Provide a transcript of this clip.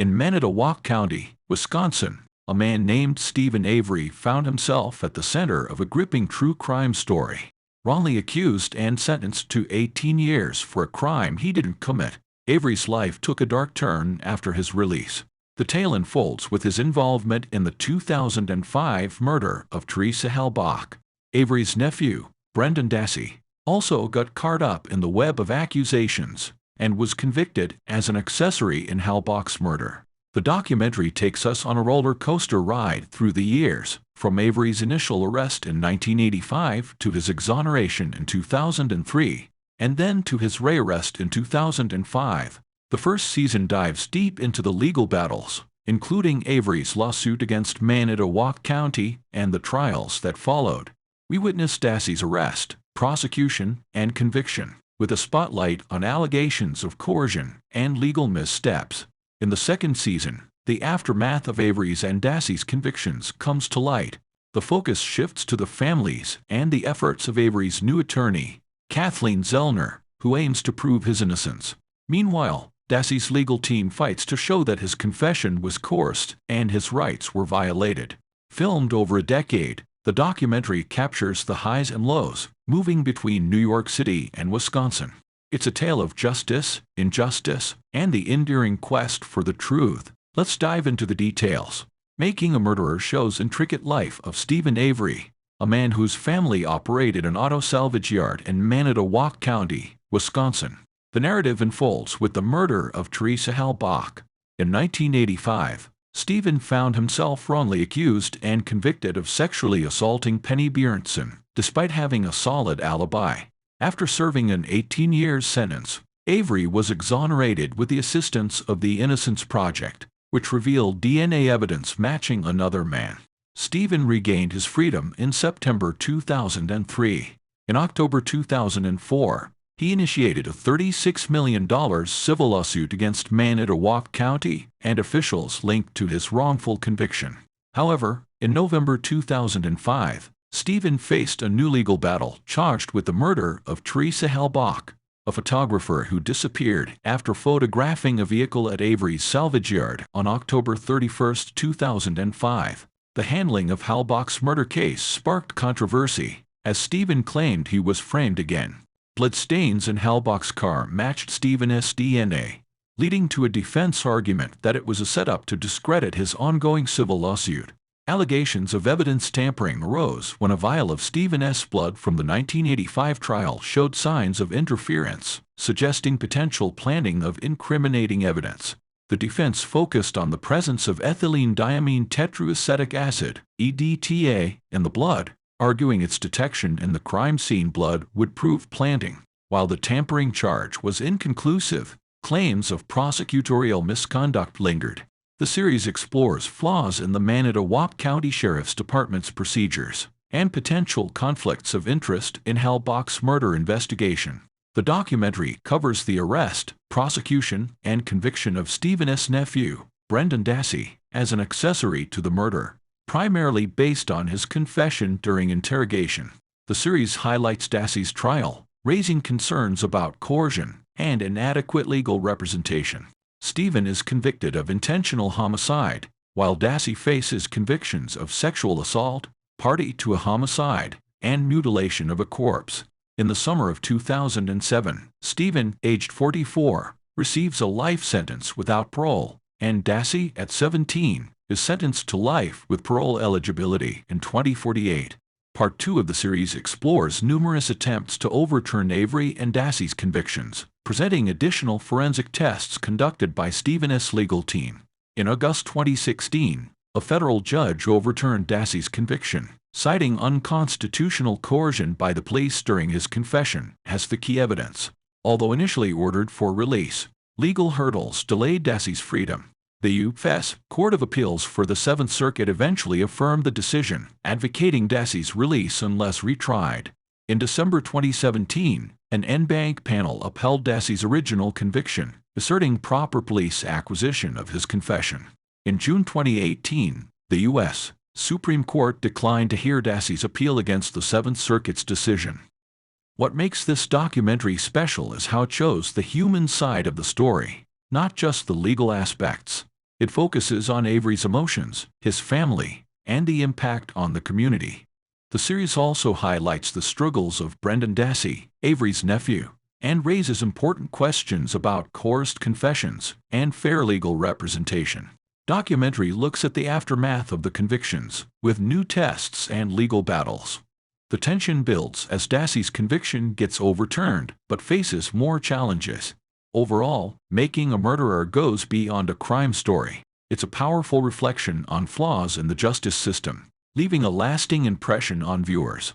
In Manitowoc County, Wisconsin, a man named Steven Avery found himself at the center of a gripping true crime story. Wrongly accused and sentenced to 18 years for a crime he didn't commit, Avery's life took a dark turn after his release. The tale unfolds with his involvement in the 2005 murder of Teresa Halbach. Avery's nephew, Brendan Dassey, also got caught up in the web of accusations and was convicted as an accessory in Halbach's murder. The documentary takes us on a roller coaster ride through the years, from Avery's initial arrest in 1985 to his exoneration in 2003, and then to his rearrest in 2005. The first season dives deep into the legal battles, including Avery's lawsuit against Manitowoc County and the trials that followed. We witness Dassey's arrest, prosecution, and conviction, with a spotlight on allegations of coercion and legal missteps. In the second season, the aftermath of Avery's and Dassey's convictions comes to light. The focus shifts to the families and the efforts of Avery's new attorney, Kathleen Zellner, who aims to prove his innocence. Meanwhile, Dassey's legal team fights to show that his confession was coerced and his rights were violated. Filmed over a decade, the documentary captures the highs and lows, moving between New York City and Wisconsin. It's a tale of justice, injustice, and the enduring quest for the truth. Let's dive into the details. Making a Murderer shows intricate life of Steven Avery, a man whose family operated an auto salvage yard in Manitowoc County, Wisconsin. The narrative unfolds with the murder of Teresa Halbach. In 1985, Steven found himself wrongly accused and convicted of sexually assaulting Penny Bjornson, despite having a solid alibi. After serving an 18-year sentence, Avery was exonerated with the assistance of the Innocence Project, which revealed DNA evidence matching another man. Steven regained his freedom in September 2003. In October 2004, he initiated a $36 million civil lawsuit against Manitowoc County and officials linked to his wrongful conviction. However, in November 2005, Steven faced a new legal battle charged with the murder of Teresa Halbach, a photographer who disappeared after photographing a vehicle at Avery's salvage yard on October 31, 2005. The handling of Halbach's murder case sparked controversy, as Steven claimed he was framed again. Bloodstains in Halbach's car matched Steven's DNA, leading to a defense argument that it was a setup to discredit his ongoing civil lawsuit. Allegations of evidence tampering arose when a vial of Steven's blood from the 1985 trial showed signs of interference, suggesting potential planting of incriminating evidence. The defense focused on the presence of ethylene diamine tetraacetic acid, EDTA, in the blood, arguing its detection in the crime scene blood would prove planting. While the tampering charge was inconclusive, claims of prosecutorial misconduct lingered. The series explores flaws in the Manitowoc County Sheriff's Department's procedures and potential conflicts of interest in Halbach's murder investigation. The documentary covers the arrest, prosecution, and conviction of Steven's nephew, Brendan Dassey, as an accessory to the murder, primarily based on his confession during interrogation. The series highlights Dassey's trial, raising concerns about coercion and inadequate legal representation. Steven is convicted of intentional homicide, while Dassey faces convictions of sexual assault, party to a homicide, and mutilation of a corpse. In the summer of 2007, Steven, aged 44, receives a life sentence without parole, and Dassey, at 17, is sentenced to life with parole eligibility in 2048. Part 2 of the series explores numerous attempts to overturn Avery and Dassey's convictions, presenting additional forensic tests conducted by Steven's legal team. In August 2016, a federal judge overturned Dassey's conviction, citing unconstitutional coercion by the police during his confession as the key evidence. Although initially ordered for release, legal hurdles delayed Dassey's freedom. The U.S. Court of Appeals for the Seventh Circuit eventually affirmed the decision, advocating Dassey's release unless retried. In December 2017, an en banc panel upheld Dassey's original conviction, asserting proper police acquisition of his confession. In June 2018, the U.S. Supreme Court declined to hear Dassey's appeal against the Seventh Circuit's decision. What makes this documentary special is how it shows the human side of the story, not just the legal aspects. It focuses on Avery's emotions, his family, and the impact on the community. The series also highlights the struggles of Brendan Dassey, Avery's nephew, and raises important questions about coerced confessions and fair legal representation. Documentary looks at the aftermath of the convictions, with new tests and legal battles. The tension builds as Dassey's conviction gets overturned but faces more challenges. Overall, Making a Murderer goes beyond a crime story. It's a powerful reflection on flaws in the justice system, leaving a lasting impression on viewers.